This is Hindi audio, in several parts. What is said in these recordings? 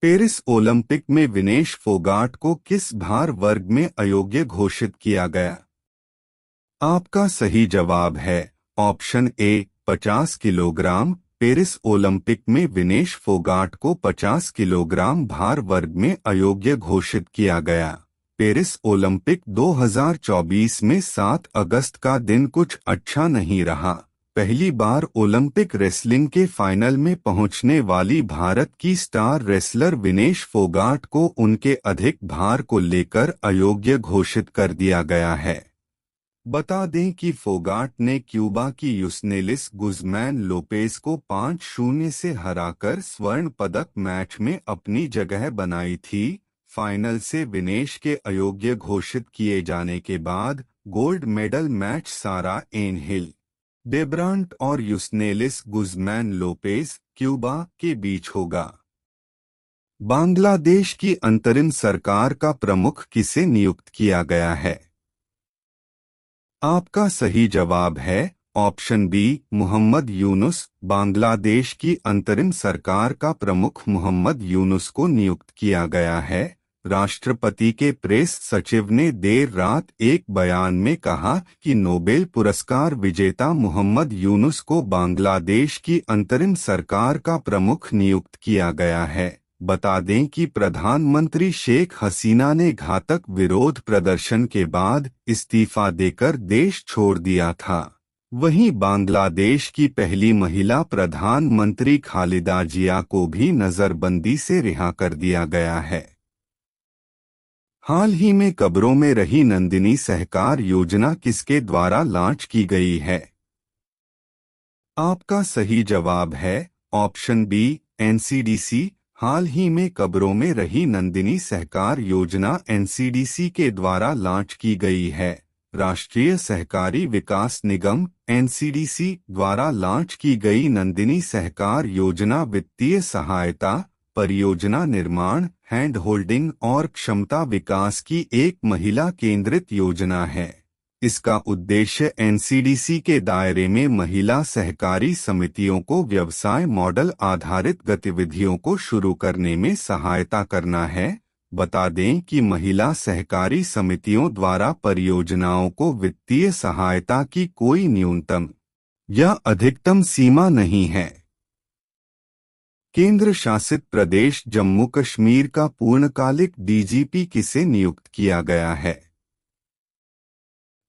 पेरिस ओलंपिक में विनेश फोगाट को किस भार वर्ग में अयोग्य घोषित किया गया? आपका सही जवाब है ऑप्शन ए 50 किलोग्राम। पेरिस ओलंपिक में विनेश फोगाट को 50 किलोग्राम भार वर्ग में अयोग्य घोषित किया गया। पेरिस ओलंपिक 2024 में 7 अगस्त का दिन कुछ अच्छा नहीं रहा। पहली बार ओलंपिक रेसलिंग के फाइनल में पहुंचने वाली भारत की स्टार रेसलर विनेश फोगाट को उनके अधिक भार को लेकर अयोग्य घोषित कर दिया गया है। बता दें कि फोगाट ने क्यूबा की यूस्नेलिस गुज़मैन लोपेज को 5-0 से हराकर स्वर्ण पदक मैच में अपनी जगह बनाई थी। फाइनल से विनेश के अयोग्य घोषित किए जाने के बाद गोल्ड मेडल मैच सारा एनहिल डेब्रांट और यूस्नेलिस गुज़मैन लोपेज क्यूबा के बीच होगा। बांग्लादेश की अंतरिम सरकार का प्रमुख किसे नियुक्त किया गया है? आपका सही जवाब है ऑप्शन बी मोहम्मद यूनुस। बांग्लादेश की अंतरिम सरकार का प्रमुख मोहम्मद यूनुस को नियुक्त किया गया है। राष्ट्रपति के प्रेस सचिव ने देर रात एक बयान में कहा कि नोबेल पुरस्कार विजेता मोहम्मद यूनुस को बांग्लादेश की अंतरिम सरकार का प्रमुख नियुक्त किया गया है। बता दें कि प्रधानमंत्री शेख हसीना ने घातक विरोध प्रदर्शन के बाद इस्तीफा देकर देश छोड़ दिया था। वहीं बांग्लादेश की पहली महिला प्रधानमंत्री खालिदा जिया को भी नजरबंदी से रिहा कर दिया गया है। हाल ही में कब्रों में रही नंदिनी सहकार योजना किसके द्वारा लॉन्च की गई है? आपका सही जवाब है ऑप्शन बी एनसीडीसी। हाल ही में कब्रों में रही नंदिनी सहकार योजना एनसीडीसी के द्वारा लॉन्च की गई है। राष्ट्रीय सहकारी विकास निगम एनसीडीसी द्वारा लॉन्च की गई नंदिनी सहकार योजना वित्तीय सहायता, परियोजना निर्माण, हैंड होल्डिंग और क्षमता विकास की एक महिला केंद्रित योजना है। इसका उद्देश्य एनसीडीसी के दायरे में महिला सहकारी समितियों को व्यवसाय मॉडल आधारित गतिविधियों को शुरू करने में सहायता करना है। बता दें कि महिला सहकारी समितियों द्वारा परियोजनाओं को वित्तीय सहायता की कोई न्यूनतम या अधिकतम सीमा नहीं है। केंद्र शासित प्रदेश जम्मू कश्मीर का पूर्णकालिक डीजीपी किसे नियुक्त किया गया है?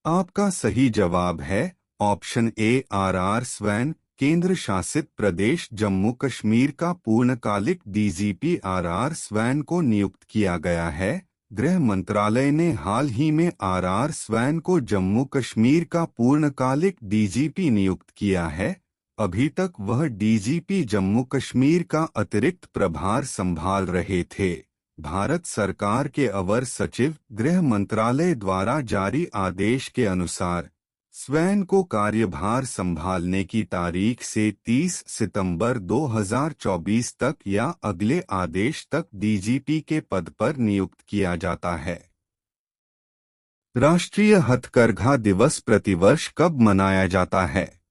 आपका सही जवाब है ऑप्शन ए आर स्वैन। केंद्र शासित प्रदेश जम्मू कश्मीर का पूर्णकालिक डीजीपी आर स्वैन को नियुक्त किया गया है। गृह मंत्रालय ने हाल ही में आर स्वैन को जम्मू कश्मीर का पूर्णकालिक डीजीपी नियुक्त किया है। अभी तक वह डीजीपी जम्मू कश्मीर का अतिरिक्त प्रभार संभाल रहे थे। भारत सरकार के अवर सचिव गृह मंत्रालय द्वारा जारी आदेश के अनुसार स्वैन को कार्यभार संभालने की तारीख से 30 सितंबर 2024 तक या अगले आदेश तक डीजीपी के पद पर नियुक्त किया जाता है। राष्ट्रीय हथकरघा दिवस प्रतिवर्ष कब मनाया जाता है?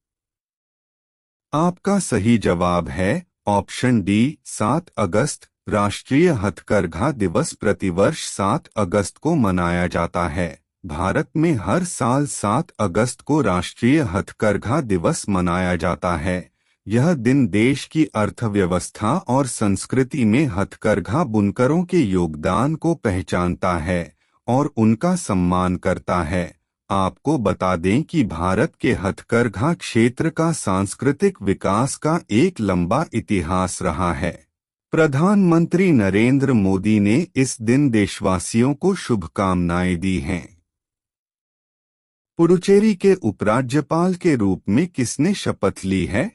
आपका सही जवाब है ऑप्शन डी 7 अगस्त। राष्ट्रीय हथकरघा दिवस प्रतिवर्ष 7 अगस्त को मनाया जाता है। भारत में हर साल 7 अगस्त को राष्ट्रीय हथकरघा दिवस मनाया जाता है। यह दिन देश की अर्थव्यवस्था और संस्कृति में हथकरघा बुनकरों के योगदान को पहचानता है और उनका सम्मान करता है। आपको बता दें कि भारत के हथकरघा क्षेत्र का सांस्कृतिक विकास का एक लंबा इतिहास रहा है। प्रधानमंत्री नरेंद्र मोदी ने इस दिन देशवासियों को शुभकामनाएं दी हैं। पुडुचेरी के उपराज्यपाल के रूप में किसने शपथ ली है?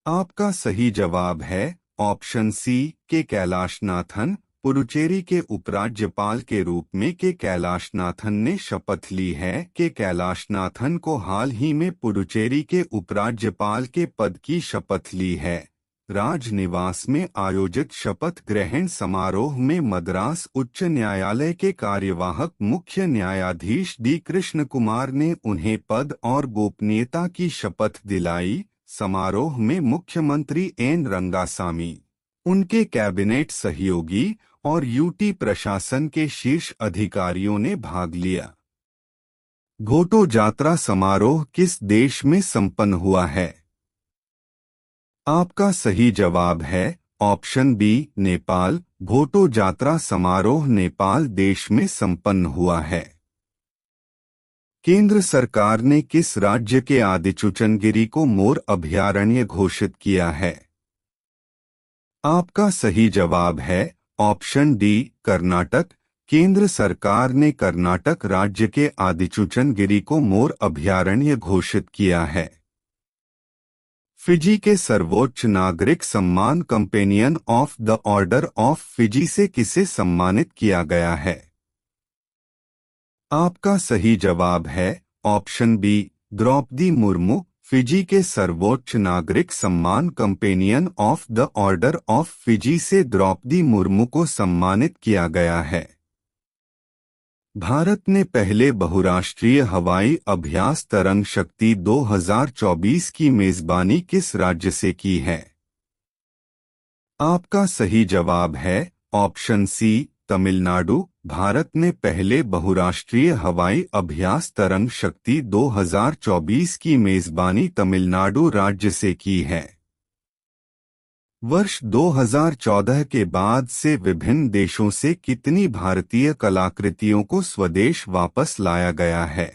आपका सही जवाब है ऑप्शन सी के कैलाशनाथन। पुडुचेरी के उपराज्यपाल के रूप में के कैलाशनाथन ने शपथ ली है। के कैलाशनाथन को हाल ही में पुडुचेरी के उपराज्यपाल के पद की शपथ ली है। राजनिवास में आयोजित शपथ ग्रहण समारोह में मद्रास उच्च न्यायालय के कार्यवाहक मुख्य न्यायाधीश डी कृष्ण कुमार ने उन्हें पद और गोपनीयता की शपथ दिलाई। समारोह में मुख्यमंत्री एन रंगासामी, उनके कैबिनेट सहयोगी और यूटी प्रशासन के शीर्ष अधिकारियों ने भाग लिया। घोटो जात्रा समारोह किस देश में संपन्न हुआ है? आपका सही जवाब है ऑप्शन बी नेपाल। घोटो जात्रा समारोह नेपाल देश में संपन्न हुआ है। केंद्र सरकार ने किस राज्य के आदिचुंचनगिरी को मोर अभयारण्य घोषित किया है? आपका सही जवाब है ऑप्शन डी कर्नाटक। केंद्र सरकार ने कर्नाटक राज्य के आदिचुंचनगिरी को मोर अभयारण्य घोषित किया है। फिजी के सर्वोच्च नागरिक सम्मान Companion of the Order of Fiji से किसे सम्मानित किया गया है? आपका सही जवाब है option B Draupadi Murmu. Fiji के सर्वोच्च नागरिक सम्मान Companion of the Order of Fiji से द्रौपदी मुर्मू को सम्मानित किया गया है। भारत ने पहले बहुराष्ट्रीय हवाई अभ्यास तरंग शक्ति 2024 की मेजबानी किस राज्य से की है? आपका सही जवाब है ऑप्शन सी तमिलनाडु। भारत ने पहले बहुराष्ट्रीय हवाई अभ्यास तरंग शक्ति 2024 की मेजबानी तमिलनाडु राज्य से की है। वर्ष 2014 के बाद से विभिन्न देशों से कितनी भारतीय कलाकृतियों को स्वदेश वापस लाया गया है?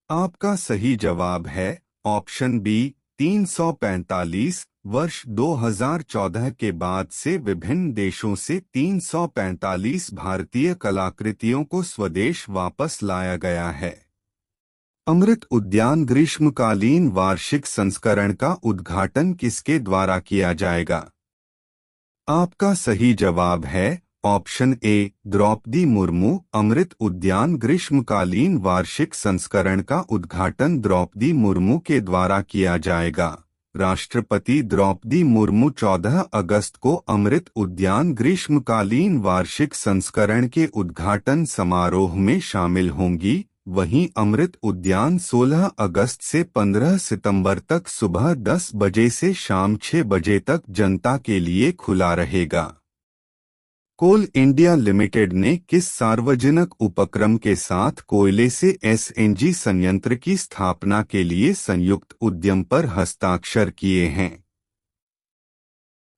आपका सही जवाब है ऑप्शन बी 345। वर्ष 2014 के बाद से विभिन्न देशों से 345 भारतीय कलाकृतियों को स्वदेश वापस लाया गया है। अमृत उद्यान ग्रीष्मकालीन वार्षिक संस्करण का उद्घाटन किसके द्वारा किया जाएगा? आपका सही जवाब है ऑप्शन ए द्रौपदी मुर्मू। अमृत उद्यान ग्रीष्मकालीन वार्षिक संस्करण का उद्घाटन द्रौपदी मुर्मू के द्वारा किया जाएगा। राष्ट्रपति द्रौपदी मुर्मू 14 अगस्त को अमृत उद्यान ग्रीष्मकालीन वार्षिक संस्करण के उद्घाटन समारोह में शामिल होंगी। वहीं अमृत उद्यान 16 अगस्त से 15 सितंबर तक सुबह 10 बजे से शाम 6 बजे तक जनता के लिए खुला रहेगा। कोल इंडिया लिमिटेड ने किस सार्वजनिक उपक्रम के साथ कोयले से एसएनजी संयंत्र की स्थापना के लिए संयुक्त उद्यम पर हस्ताक्षर किए हैं?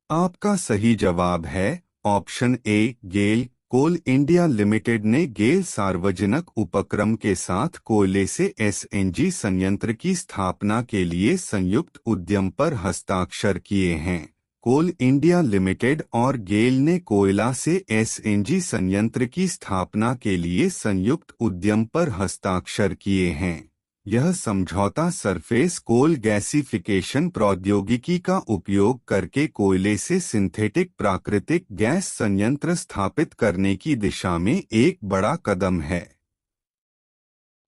आपका सही जवाब है option A GAIL. Coal India Limited ने गेल सार्वजनिक उपक्रम के साथ कोयले से एसएनजी संयंत्र की स्थापना के लिए संयुक्त उद्यम पर हस्ताक्षर किए हैं। कोल इंडिया लिमिटेड और गेल ने कोयला से एसएनजी संयंत्र की स्थापना के लिए संयुक्त उद्यम पर हस्ताक्षर किए हैं। यह समझौता सरफेस कोल गैसिफिकेशन प्रौद्योगिकी का उपयोग करके कोयले से सिंथेटिक प्राकृतिक गैस संयंत्र स्थापित करने की दिशा में एक बड़ा कदम है।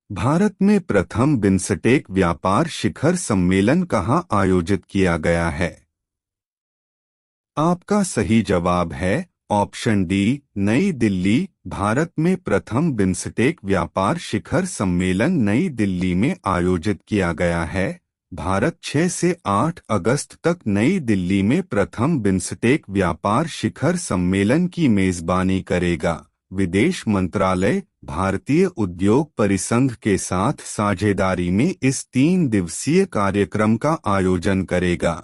भारत में प्रथम बिम्स्टेक व्यापार शिखर सम्मेलन कहाँ आयोजित किया गया है? आपका सही जवाब है ऑप्शन डी नई दिल्ली। भारत में प्रथम बिम्स्टेक व्यापार शिखर सम्मेलन नई दिल्ली में आयोजित किया गया है। भारत 6 से 8 अगस्त तक नई दिल्ली में प्रथम बिम्स्टेक व्यापार शिखर सम्मेलन की मेजबानी करेगा। विदेश मंत्रालय भारतीय उद्योग परिसंघ के साथ साझेदारी में इस 3 दिवसीय कार्यक्रम का आयोजन करेगा।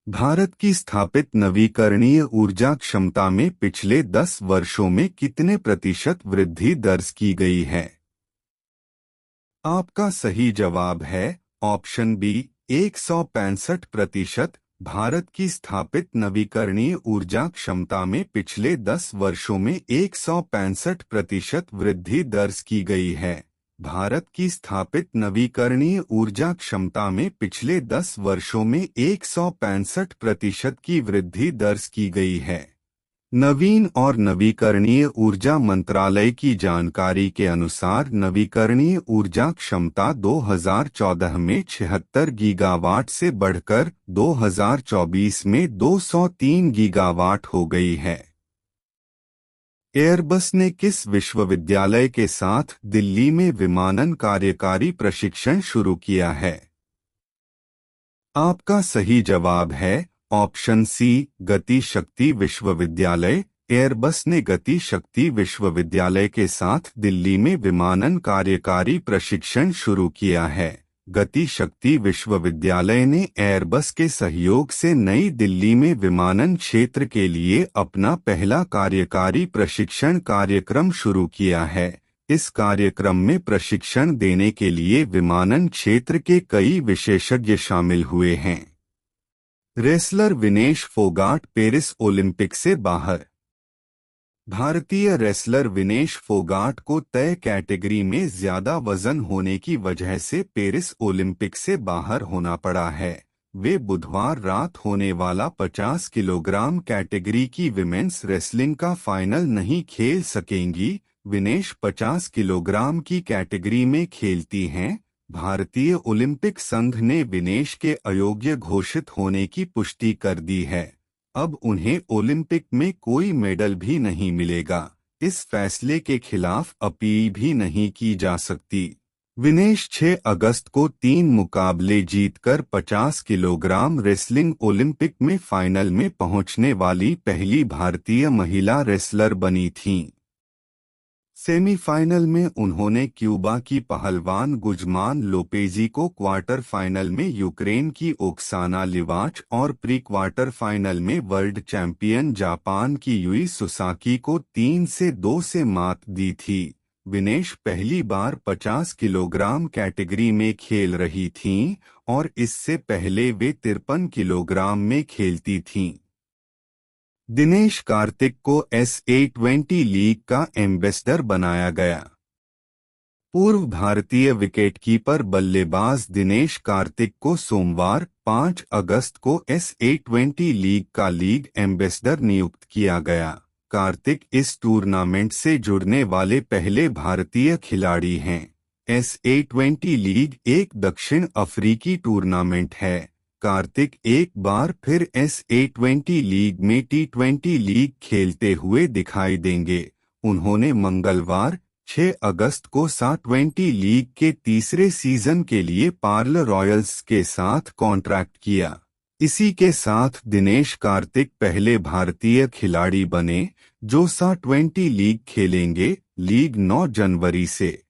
भारत की स्थापित नवीकरणीय ऊर्जा क्षमता में पिछले 10 वर्षों में कितने प्रतिशत वृद्धि दर्ज की गई है? आपका सही जवाब है ऑप्शन बी 165%। भारत की स्थापित नवीकरणीय ऊर्जा क्षमता में पिछले 10 वर्षों में 165% वृद्धि दर्ज की गई है। भारत की स्थापित नवीकरणीय ऊर्जा क्षमता में पिछले 10 वर्षों में 165% की वृद्धि दर्ज की गई है। नवीन और नवीकरणीय ऊर्जा मंत्रालय की जानकारी के अनुसार नवीकरणीय ऊर्जा क्षमता 2014 में 76 गीगावाट से बढ़कर 2024 में 203 गीगावाट हो गई है। एयरबस ने किस विश्वविद्यालय के साथ दिल्ली में विमानन कार्यकारी प्रशिक्षण शुरू किया है? आपका सही जवाब है ऑप्शन सी गति शक्ति विश्वविद्यालय। एयरबस ने गति शक्ति विश्वविद्यालय के साथ दिल्ली में विमानन कार्यकारी प्रशिक्षण शुरू किया है। गति शक्ति विश्वविद्यालय ने एयरबस के सहयोग से नई दिल्ली में विमानन क्षेत्र के लिए अपना पहला कार्यकारी प्रशिक्षण कार्यक्रम शुरू किया है। इस कार्यक्रम में प्रशिक्षण देने के लिए विमानन क्षेत्र के कई विशेषज्ञ शामिल हुए हैं। Wrestler Vinesh Phogat Paris Olympic से बाहर। भारतीय रेसलर विनेश फोगाट को तय कैटेगरी में ज्यादा वजन होने की वजह से पेरिस ओलंपिक से बाहर होना पड़ा है। वे बुधवार रात होने वाला 50 किलोग्राम कैटेगरी की विमेंस रेसलिंग का फाइनल नहीं खेल सकेंगी। विनेश 50 किलोग्राम की कैटेगरी में खेलती हैं। भारतीय ओलंपिक संघ ने विनेश के अयोग्य घोषित होने की पुष्टि कर दी है। अब उन्हें ओलंपिक में कोई मेडल भी नहीं मिलेगा। इस फैसले के खिलाफ अपील भी नहीं की जा सकती। विनेश 6 अगस्त को 3 मुकाबले जीतकर 50 किलोग्राम रेसलिंग ओलंपिक में फाइनल में पहुंचने वाली पहली भारतीय महिला रेसलर बनी थीं। सेमीफाइनल में उन्होंने क्यूबा की पहलवान गुजमान लोपेजी को, क्वार्टर फाइनल में यूक्रेन की ओक्साना लिवाच और प्री क्वार्टर फाइनल में वर्ल्ड चैंपियन जापान की यूई सुसाकी को 3-2 से मात दी थी। विनेश पहली बार 50 किलोग्राम कैटेगरी में खेल रही थीं और इससे पहले वे 53 किलोग्राम में खेलती थीं। दिनेश कार्तिक को SA20 लीग का एम्बेसडर बनाया गया। पूर्व भारतीय विकेटकीपर बल्लेबाज दिनेश कार्तिक को सोमवार 5 अगस्त को SA20 लीग का लीग एम्बेसडर नियुक्त किया गया। कार्तिक इस टूर्नामेंट से जुड़ने वाले पहले भारतीय खिलाड़ी हैं। SA20 लीग एक दक्षिण अफ्रीकी टूर्नामेंट है। कार्तिक एक बार फिर SA20 लीग में T20 लीग खेलते हुए दिखाई देंगे। उन्होंने मंगलवार 6 अगस्त को SA20 लीग के तीसरे सीजन के लिए पार्ल रॉयल्स के साथ कॉन्ट्रैक्ट किया। इसी के साथ दिनेश कार्तिक पहले भारतीय खिलाड़ी बने जो SA20 लीग खेलेंगे। लीग 9 जनवरी से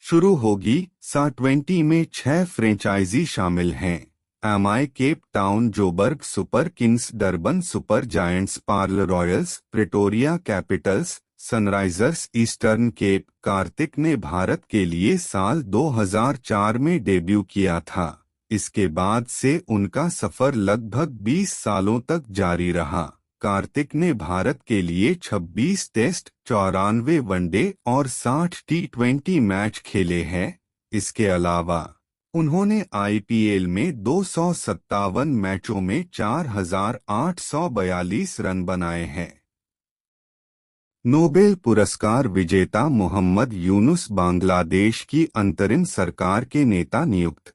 शुरू होगी। SA20 में 6 फ्रेंचाइजी शामिल हैं। MI Cape Town, Joburg Super Kings, Durban Super Giants, Paarl Royals, Pretoria Capitals, Sunrisers, Eastern Cape. Karthik ने भारत के लिए साल 2004 में डेब्यू किया था। इसके बाद से उनका सफर लगभग 20 सालों तक जारी रहा। कार्तिक ने भारत के लिए 26 टेस्ट, 94 वनडे और 60 T20 मैच खेले हैं। इसके अलावा उन्होंने IPL में 257 मैचों में 4842 रन बनाए हैं। नोबेल पुरस्कार विजेता मोहम्मद यूनुस बांग्लादेश की अंतरिम सरकार के नेता नियुक्त।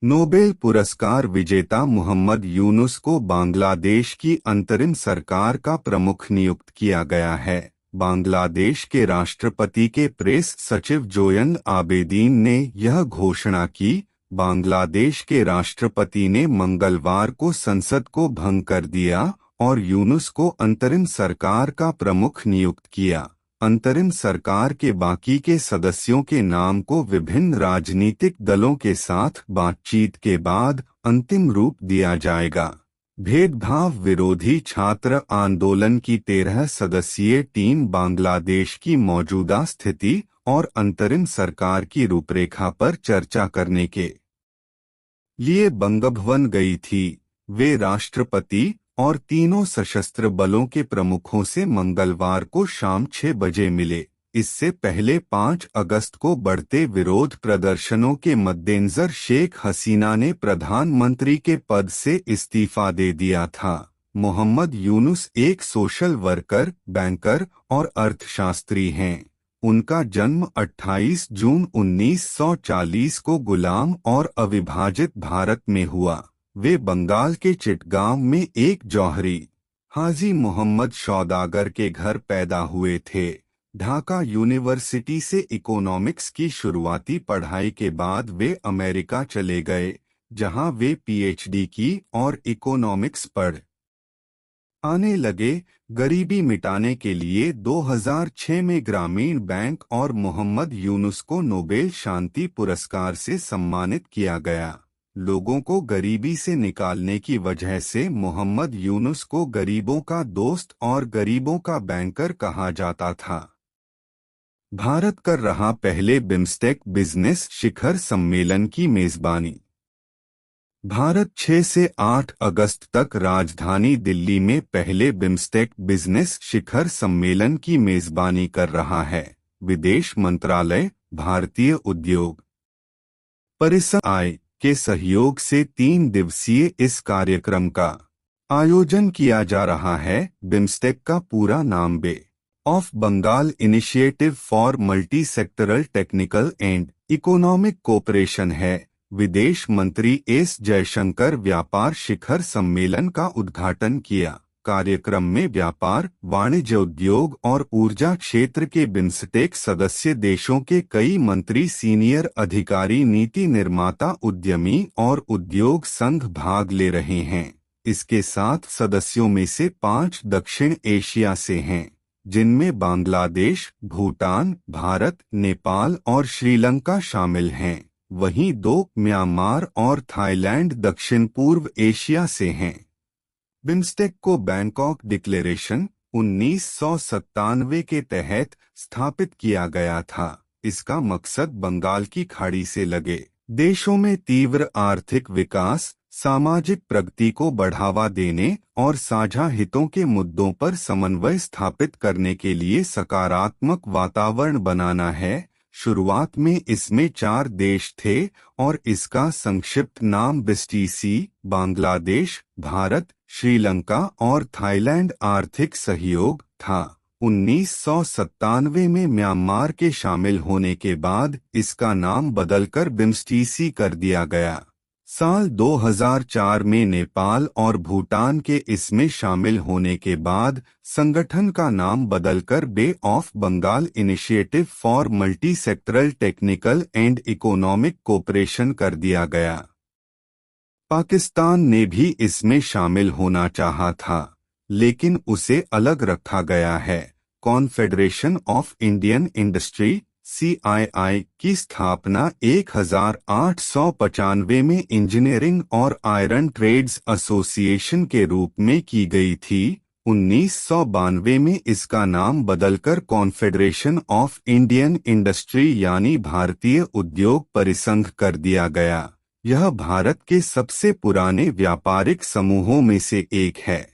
नोबेल पुरस्कार विजेता मोहम्मद यूनुस को बांग्लादेश की अंतरिम सरकार का प्रमुख नियुक्त किया गया है। बांग्लादेश के राष्ट्रपति के प्रेस सचिव जोयन आबेदीन ने यह घोषणा की। बांग्लादेश के राष्ट्रपति ने मंगलवार को संसद को भंग कर दिया और यूनुस को अंतरिम सरकार का प्रमुख नियुक्त किया। अंतरिम सरकार के बाकी के सदस्यों के नाम को विभिन्न राजनीतिक दलों के साथ बातचीत के बाद अंतिम रूप दिया जाएगा। भेदभाव विरोधी छात्र आंदोलन की 13 सदस्यीय टीम बांग्लादेश की मौजूदा स्थिति और अंतरिम सरकार की रूपरेखा पर चर्चा करने के लिए बंगभवन गई थी। वे राष्ट्रपति और तीनों सशस्त्र बलों के प्रमुखों से मंगलवार को शाम 6 बजे मिले। इससे पहले 5 अगस्त को बढ़ते विरोध प्रदर्शनों के मद्देनजर शेख हसीना ने प्रधानमंत्री के पद से इस्तीफा दे दिया था। मोहम्मद यूनुस एक सोशल वर्कर, बैंकर और अर्थशास्त्री हैं। उनका जन्म 28 जून 1940 को गुलाम और अविभाजित भारत में हुआ। वे बंगाल के चिटगांव में एक जौहरी हाजी मोहम्मद सौदागर के घर पैदा हुए थे। ढाका यूनिवर्सिटी से इकोनॉमिक्स की शुरुआती पढ़ाई के बाद वे अमेरिका चले गए, जहां वे पीएचडी की और इकोनॉमिक्स पढ़ आने लगे। गरीबी मिटाने के लिए 2006 में ग्रामीण बैंक और मोहम्मद यूनुस को नोबेल शांति पुरस्कार से सम्मानित किया गया। लोगों को गरीबी से निकालने की वजह से मोहम्मद यूनुस को गरीबों का दोस्त और गरीबों का बैंकर कहा जाता था। भारत कर रहा पहले बिम्स्टेक बिजनेस शिखर सम्मेलन की मेजबानी। भारत 6 से 8 अगस्त तक राजधानी दिल्ली में पहले बिम्स्टेक बिजनेस शिखर सम्मेलन की मेजबानी कर रहा है। विदेश मंत्रालय, भारतीय उद्योग परिसंघ के सहयोग से 3 दिवसीय इस कार्यक्रम का आयोजन किया जा रहा है। बिम्स्टेक का पूरा नाम Bay of Bengal Initiative for Multi Sectoral Technical and Economic Cooperation है। विदेश मंत्री एस जयशंकर व्यापार शिखर सम्मेलन का उद्घाटन किया। कार्यक्रम में व्यापार, वाणिज्य, उद्योग और ऊर्जा क्षेत्र के बिम्स्टेक सदस्य देशों के कई मंत्री, सीनियर अधिकारी, नीति निर्माता, उद्यमी और उद्योग संघ भाग ले रहे हैं। इसके साथ सदस्यों में से 5 दक्षिण एशिया से हैं, जिनमें बांग्लादेश, भूटान, भारत, नेपाल और श्रीलंका शामिल हैं। वहीं 2 म्यांमार और थाईलैंड दक्षिण पूर्व एशिया से हैं। बिम्स्टेक को बैंकॉक डिक्लेरेशन 1997 के तहत स्थापित किया गया था। इसका मकसद बंगाल की खाड़ी से लगे देशों में तीव्र आर्थिक विकास, सामाजिक प्रगति को बढ़ावा देने और साझा हितों के मुद्दों पर समन्वय स्थापित करने के लिए सकारात्मक वातावरण बनाना है। शुरुआत में इसमें 4 देश थे और इसका संक्षिप्त नाम बिस्टीसी, बांग्लादेश, भारत, श्रीलंका और थाईलैंड आर्थिक सहयोग था। 1997 में म्यांमार के शामिल होने के बाद इसका नाम बदलकर बिम्स्टीसी कर दिया गया। साल 2004 में नेपाल और भूटान के इसमें शामिल होने के बाद संगठन का नाम बदलकर Bay of Bengal Initiative for Multi Sectoral Technical and Economic Cooperation कर दिया गया। पाकिस्तान ने भी इसमें शामिल होना चाहा था, लेकिन उसे अलग रखा गया है। Confederation of Indian industry CII की स्थापना 1895 में इंजीनियरिंग और आयरन ट्रेड्स एसोसिएशन के रूप में की गई थी। 1992 में इसका नाम बदलकर कॉन्फेडरेशन ऑफ इंडियन इंडस्ट्री यानी भारतीय उद्योग परिसंघ कर दिया गया। यह भारत के सबसे पुराने व्यापारिक समूहों में से एक है,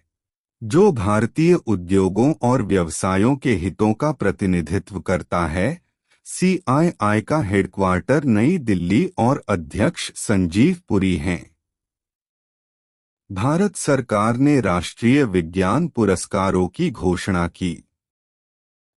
जो भारतीय उद्योगों और व्यवसायों के हितों का प्रतिनिधित्व करता है। CII का हेडक्वार्टर नई दिल्ली और अध्यक्ष संजीव पुरी हैं। भारत सरकार ने राष्ट्रीय विज्ञान पुरस्कारों की घोषणा की।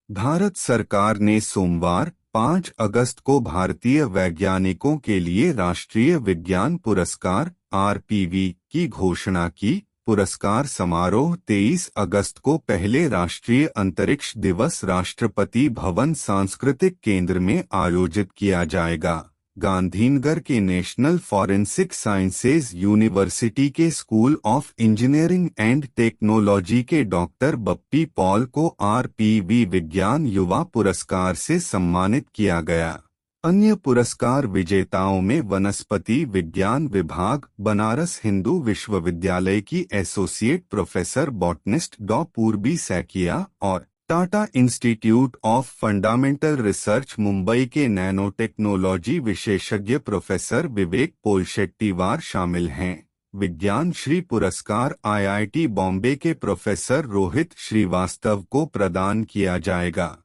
भारत सरकार ने सोमवार 5 अगस्त को भारतीय वैज्ञानिकों के लिए राष्ट्रीय विज्ञान पुरस्कार RPV की घोषणा की। पुरस्कार समारोह 23 अगस्त को पहले राष्ट्रीय अंतरिक्ष दिवस राष्ट्रपति भवन सांस्कृतिक केंद्र में आयोजित किया जाएगा। गांधीनगर के नेशनल फॉरेंसिक साइंसेज यूनिवर्सिटी के school of engineering and technology के डॉक्टर बप्पी पॉल को RPV विज्ञान युवा पुरस्कार से सम्मानित किया गया। अन्य पुरस्कार विजेताओं में वनस्पति विज्ञान विभाग, बनारस हिंदू विश्वविद्यालय की एसोसिएट प्रोफेसर बॉटनिस्ट डॉ पूर्वी सैकिया और Tata institute of fundamental research Mumbai के नैनो टेक्नोलॉजी विशेषज्ञ प्रोफेसर विवेक पोलशेट्टीवार शामिल हैं। विज्ञान श्री पुरस्कार IIT बॉम्बे के प्रोफेसर रोहित श्रीवास्तव को प्रदान किया जाएगा।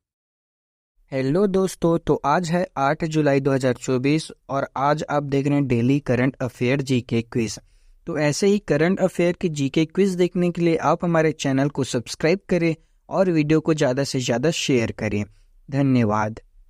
हेलो दोस्तों, तो आज है 8 जुलाई 2024 और आज आप देख रहे हैं daily current affair GK quiz. तो ऐसे ही करंट अफेयर की जीके क्विज देखने के लिए आप हमारे चैनल को सब्सक्राइब करें और वीडियो को ज़्यादा से ज़्यादा शेयर करें। धन्यवाद।